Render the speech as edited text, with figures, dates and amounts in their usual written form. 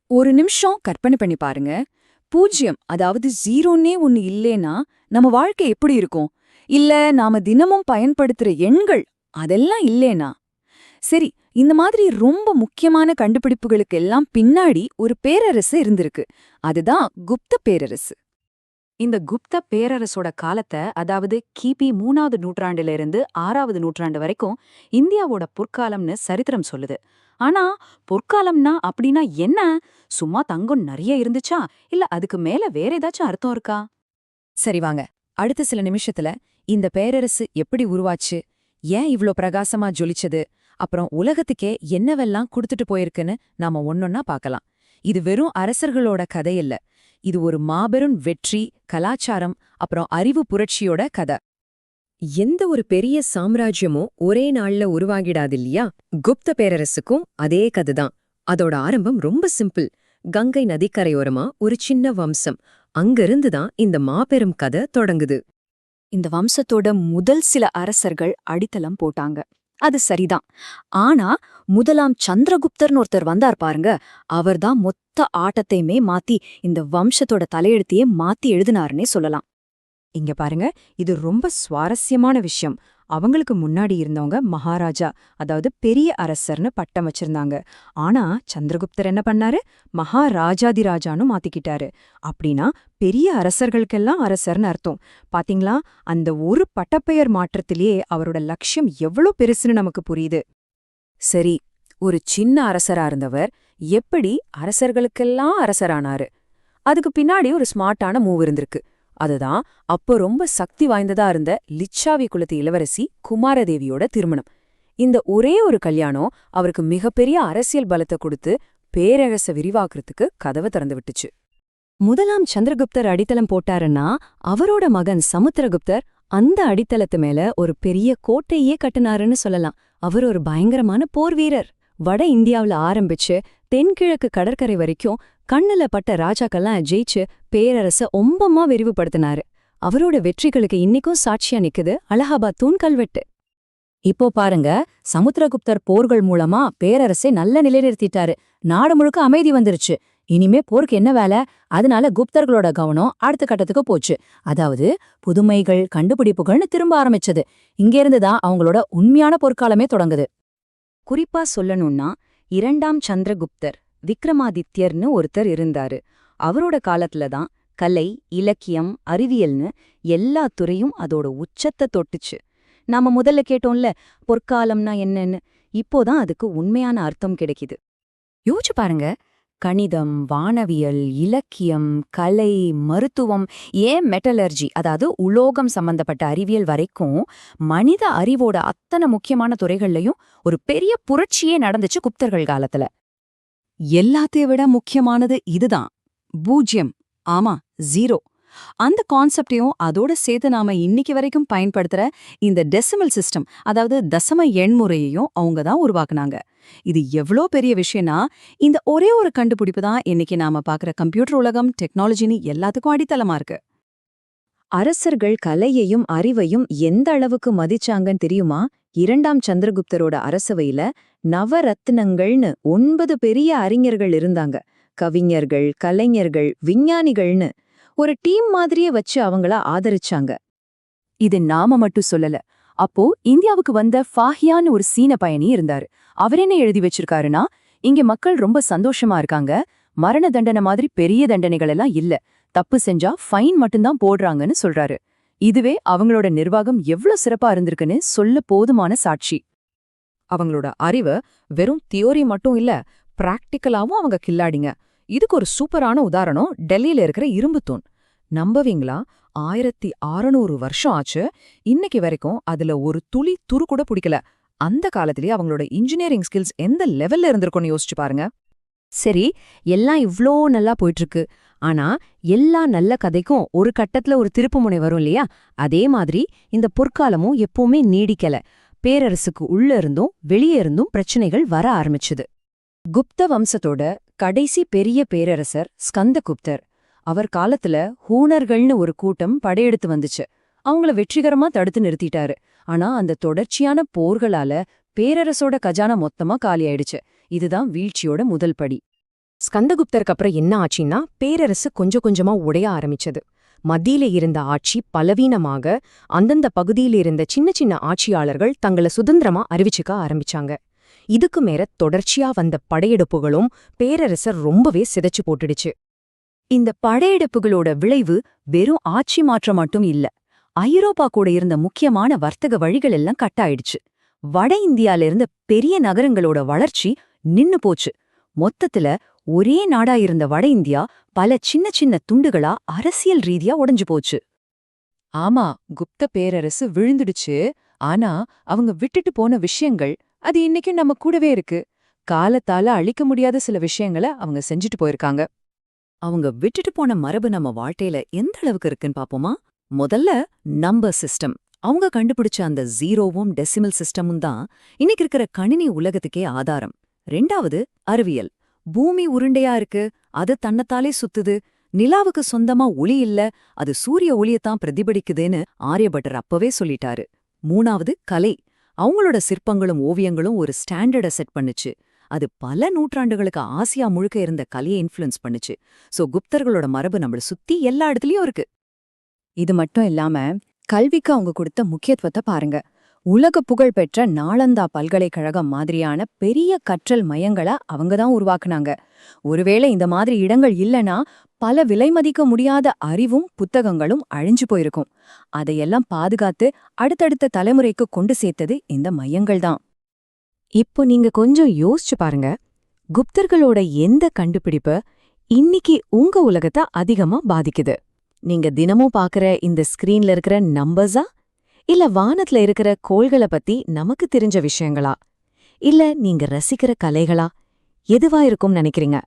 ஒரு நிமிஷம் கற்பனை பண்ணி பாருங்க. 0 அதாவது 0ன்னே ஒண்ணு இல்லேன்னா நம்ம வாழ்க்கை எப்படி இருக்கும்? இல்ல நாம தினமும் பயன்படுத்துற எண்கள் அதெல்லாம் இல்லேனா? சரி, இந்த மாதிரி ரொம்ப முக்கியமான கண்டுபிடிப்புகளுக்கு எல்லாம் பின்னாடி ஒரு பேரரசு இருந்திருக்கு. அதுதான் குப்த பேரரசு. இந்த குப்த பேரரசோட காலத்தை, அதாவது கிபி 3வது நூற்றாண்டுல இருந்து 6வது நூற்றாண்டு வரைக்கும் இந்தியாவோட பொற்காலம்னு சரித்திரம் சொல்லுது. ஆனா பொற்காலம்னா அப்படின்னா என்ன? சும்மா தங்கம் நிறைய இருந்துச்சா, இல்ல அதுக்கு மேல வேற ஏதாச்சும் அர்த்தம் இருக்கா? சரி வாங்க, அடுத்த சில நிமிஷத்துல இந்த பேரரசு எப்படி உருவாச்சு, ஏன் இவ்ளோ பிரகாசமா ஜொலிச்சது, அப்புறம் உலகத்துக்கே என்னவெல்லாம் குடுத்துட்டு போயிருக்குன்னு நாம ஒன்னொன்னா பார்க்கலாம். இது வெறும் அரசர்களோட கதை இல்ல, இது ஒரு மாபெரும் வெற்றி, கலாச்சாரம், அப்புறம் அறிவு புரட்சியோட கதை. எந்த ஒரு பெரிய சாம்ராஜ்யமும் ஒரே நாள்ல உருவாகிடாது இல்லையா? குப்த பேரரசுக்கும் அதே கதைதான். அதோட ஆரம்பம் ரொம்ப சிம்பிள். கங்கை நதிக்கரையோரமா ஒரு சின்ன வம்சம். அங்கிருந்துதான் இந்த மாபெரும் கதை தொடங்குது. இந்த வம்சத்தோட முதல் சில அரசர்கள் அடித்தளம் போட்டாங்க. அது சரிதான். ஆனா முதலாம் சந்திரகுப்தர்னு ஒருத்தர் வந்தார் பாருங்க, அவர்தான் மொத்த ஆட்டத்தையுமே மாத்தி இந்த வம்சத்தோட தலையெழுத்தையே மாத்தி எழுதினாருன்னே சொல்லலாம். இங்க பாருங்க, இது ரொம்ப சுவாரஸ்யமான விஷயம். அவங்களுக்கு முன்னாடி இருந்தவங்க மகாராஜா, அதாவது பெரிய அரசர்னு பட்டம் வச்சிருந்தாங்க. ஆனா சந்திரகுப்தர் என்ன பண்ணாரு? மகாராஜாதிராஜான்னு மாத்திக்கிட்டாரு. அப்படின்னா பெரிய அரசர்களுக்கெல்லாம் அரசர்னு அர்த்தம். பாத்தீங்களா? அந்த ஒரு பட்டப்பெயர் மாற்றத்திலேயே அவரோட லட்சியம் எவ்வளவு பெருசுன்னு நமக்கு புரியுது. சரி, ஒரு சின்ன அரசரா இருந்தவர் எப்படி அரசர்களுக்கெல்லாம் அரசரானாரு? அதுக்கு பின்னாடி ஒரு ஸ்மார்ட்டான மூவ் இருந்திருக்கு. அதுதான் அப்போ ரொம்ப சக்தி வாய்ந்ததா இருந்த லிச்சாவி குலத்து இளவரசி குமாரதேவியோட திருமணம். இந்த ஒரே ஒரு கல்யாணம் அவருக்கு மிகப்பெரிய அரசியல் பலத்தை கொடுத்து பேரரச விரிவாக்குறதுக்கு கதவை திறந்து விட்டுச்சு. முதலாம் சந்திரகுப்தர் அடித்தளம் போட்டாருன்னா, அவரோட மகன் சமுத்திரகுப்தர் அந்த அடித்தளத்து மேல ஒரு பெரிய கோட்டையே கட்டினாருன்னு சொல்லலாம். அவர் ஒரு பயங்கரமான போர் வீரர். வட இந்தியாவுல ஆரம்பிச்சு தென்கிழக்கு கடற்கரை வரைக்கும் கண்ணுல பட்ட ராஜாக்கெல்லாம் ஜெயிச்சு பேரரச ஒம்பமா விரிவுபடுத்தினாரு. அவரோட வெற்றிகளுக்கு இன்னிக்கும் சாட்சியா நிக்குது அலகாபாத் தூண் கல்வெட்டு. இப்போ பாருங்க, சமுத்திரகுப்தர் போர்கள் மூலமா பேரரசை நல்ல நிலைநிறுத்திட்டாரு. நாடு முழுக்க அமைதி வந்துருச்சு. இனிமே போருக்கு என்ன வேலை? அதனால குப்தர்களோட கவனம் அடுத்த கட்டத்துக்கு போச்சு. அதாவது புதுமைகள், கண்டுபிடிப்புகள்னு திரும்ப ஆரம்பிச்சது. இங்கிருந்துதான் அவங்களோட உண்மையான பொற்காலமே தொடங்குது. குறிப்பா சொல்லணும்னா, 2ஆம் சந்திரகுப்தர் விக்ரமாதித்யர்னு ஒருத்தர் இருந்தாரு. அவரோட காலத்துல தான் கலை, இலக்கியம், அறிவியல்னு எல்லா துறையும் அதோட உச்சத்தை தொட்டுச்சு. நாம முதல்ல கேட்டோம்ல, பொற்காலம்னா என்னன்னு. இப்போதான் அதுக்கு உண்மையான அர்த்தம் கிடைக்குது. யோசிச்சு பாருங்க, கணிதம், வானவியல், இலக்கியம், கலை, மருத்துவம், ஏன் மெட்டலர்ஜி, அதாவது உலோகம் சம்பந்தப்பட்ட அறிவியல் வரைக்கும் மனித அறிவோட அத்தனை முக்கியமான துறைகள்லயும் ஒரு பெரிய புரட்சியே நடந்துச்சு குப்தர்கள் காலத்துல. எல்லாத்தைய விட முக்கியமானது இதுதான், 0. ஆமா, 0. அந்த கான்செப்டையும் அதோட சேர்த்து நாம இன்னைக்கு வரைக்கும் பயன்படுத்துற இந்த டெசிமல் சிஸ்டம், அதாவது தசம எண்முறையையும் அவங்க தான் உருவாக்குனாங்க. இது எவ்வளோ பெரிய விஷயம்னா, இந்த ஒரே ஒரு கண்டுபிடிப்பு தான் இன்னைக்கு நாம பாக்குற கம்ப்யூட்டர் உலகம், டெக்னாலஜின்னு எல்லாத்துக்கும் அடித்தளமா இருக்கு. அரசர்கள் கலையையும் அறிவையும் எந்த அளவுக்கு மதிச்சாங்கன்னு தெரியுமா? 2ஆம் சந்திரகுப்தரோட அரசவையில நவரத்னங்கள்னு 9 பெரிய அறிஞர்கள் இருந்தாங்க. கவிஞர்கள், கலைஞர்கள், விஞ்ஞானிகள்னு ஒரு டீம் மாதிரியே வச்சு அவங்கள ஆதரிச்சாங்க. இது நாம மட்டும் சொல்லல. அப்போ இந்தியாவுக்கு வந்த ஃபாஹியான்னு ஒரு சீன பயணி இருந்தாரு. அவர் என்ன எழுதி வச்சிருக்காருன்னா, இங்க மக்கள் ரொம்ப சந்தோஷமா இருக்காங்க, மரண தண்டனை மாதிரி பெரிய தண்டனைகள் எல்லாம் இல்ல, தப்பு செஞ்சா ஃபைன் மட்டும்தான் போடுறாங்கன்னு சொல்றாரு. இதுவே அவங்களோட நிர்வாகம் எவ்வளவு சிறப்பா இருந்திருக்குன்னு சொல்ல போதுமான சாட்சி. அவங்களோட அறிவு வெறும் தியோரி மட்டும் இல்ல, பிராக்டிக்கலாவும் அவங்க கில்லாடிங்க. இதுக்கு ஒரு சூப்பரான உதாரணம் டெல்லியில இருக்கிற இரும்பு தூண். நம்பவீங்களா? 1600 வருஷம் ஆச்சு. இன்னைக்கு வரைக்கும் அதுல ஒரு துளி துரு கூட பிடிக்கல. அந்த காலத்திலேயே அவங்களோட இன்ஜினியரிங் ஸ்கில்ஸ் எந்த லெவல்ல இருந்திருக்கும்னு யோசிச்சு பாருங்க. சரி, எல்லாம் இவ்ளோ நல்லா போயிட்டு இருக்கு. ஆனா எல்லா நல்ல கதைக்கும் ஒரு கட்டத்துல ஒரு திருப்புமுனை வரும் இல்லையா? அதே மாதிரி இந்த பொற்காலமும் எப்பவுமே நீடிக்கல. பேரரசுக்கு உள்ள இருந்தும் வெளியே இருந்தும் பிரச்சனைகள் வர ஆரம்பிச்சுது. குப்த வம்சத்தோட கடைசி பெரிய பேரரசர் ஸ்கந்தகுப்தர். அவர் காலத்துல ஹூணர்கள்னு ஒரு கூட்டம் படையெடுத்து வந்துச்சு. அவங்கள வெற்றிகரமா தடுத்து நிறுத்திட்டாரு. ஆனா அந்த தொடர்ச்சியான போர்களால பேரரசோட கஜானா மொத்தமா காலியாயிடுச்சு. இதுதான் வீழ்ச்சியோட முதல் படி. ஸ்கந்தகுப்தருக்கு அப்புறம் என்ன ஆச்சுன்னா பேரரசு கொஞ்சம் கொஞ்சமா உடைய ஆரம்பிச்சது. மத்தியில இருந்த ஆட்சி பலவீனமாக அந்தந்த பகுதியில இருந்த சின்ன சின்ன ஆட்சியாளர்கள் தங்களை சுதந்திரமா அறிவிச்சுக்க ஆரம்பிச்சாங்க. இதுக்கு மேல தொடர்ச்சியா வந்த படையெடுப்புகளும் பேரரசர் ரொம்பவே சிதைச்சு போட்டுடுச்சு. இந்த படையெடுப்புகளோட விளைவு வெறும் ஆட்சி மாற்றம் மட்டும் இல்ல, ஐரோப்பா கூட இருந்த முக்கியமான வர்த்தக வழிகள் எல்லாம் கட்டாயிடுச்சு. வட இந்தியால இருந்த பெரிய நகரங்களோட வளர்ச்சி நின்னு போச்சு. மொத்தத்துல ஒரே நாடா இருந்த வட இந்தியா பல சின்ன சின்ன துண்டுகளா அரசியல் ரீதியா உடைஞ்சு போச்சு. ஆமா, குப்த பேரரசு விழுந்துடுச்சு. ஆனா அவங்க விட்டுட்டு போன விஷயங்கள் அது இன்னைக்கும் நம்ம கூடவே இருக்கு. காலத்தால அழிக்க முடியாத சில விஷயங்களை அவங்க செஞ்சுட்டு போயிருக்காங்க. அவங்க விட்டுட்டு போன மரபு நம்ம வாழ்க்கையில எந்த அளவுக்கு இருக்குன்னு பாப்போமா? முதல்ல நம்பர் சிஸ்டம். அவங்க கண்டுபிடிச்ச அந்த ஜீரோவும் டெசிமல் சிஸ்டமும் தான் இன்னைக்கு இருக்கிற கணினி உலகத்துக்கே ஆதாரம். ரெண்டாவது அறிவியல். பூமி உருண்டையா இருக்கு, அது தன்னத்தாலே சுத்துது, நிலாவுக்கு சொந்தமா ஒளி இல்ல, அது சூரிய ஒளியத்தான் பிரதிபலிக்குதுன்னு ஆரியபட்டர் அப்பவே சொல்லிட்டாரு. மூணாவது கலை. அவங்களோட சிற்பங்களும் ஓவியங்களும் ஒரு ஸ்டாண்டர்டை செட் பண்ணுச்சு. அது பல நூற்றாண்டுகளுக்கு ஆசியா முழுக்க இருந்த கலையை இன்ஃப்ளூயன்ஸ் பண்ணுச்சு. சோ குப்தர்களோட மரபு நம்மள சுத்தி எல்லா இடத்துலயும் இருக்கு. இது மட்டும் இல்லாம கல்விக்கு அவங்க கொடுத்த முக்கியத்துவத்தை பாருங்க. உலக புகழ் பெற்ற நாளந்தா பல்கலைக்கழகம் மாதிரியான பெரிய கற்றல் மையங்களை அவங்க தான் உருவாக்குனாங்க. ஒருவேளை இந்த மாதிரி இடங்கள் இல்லனா பல விலைமதிக்க முடியாத அறிவும் புத்தகங்களும் அழிஞ்சு போயிருக்கும். அதையெல்லாம் பாதுகாத்து அடுத்தடுத்த தலைமுறைக்கு கொண்டு சேர்த்தது இந்த மையங்கள் தான். இப்போ நீங்க கொஞ்சம் யோசிச்சு பாருங்க, குப்தர்களோட எந்த கண்டுபிடிப்பு இன்னைக்கு உங்க உலகத்தை அதிகமா பாதிக்குது? நீங்க தினமும் பாக்குற இந்த ஸ்கிரீன்ல இருக்கிற நம்பர்ஸா, இல்ல வானத்துல இருக்கிற கோள்களை பத்தி நமக்கு தெரிஞ்ச விஷயங்களா, இல்ல நீங்க ரசிக்கிற கலைகளா? எதுவா இருக்கும்னு நினைக்கிறீங்க?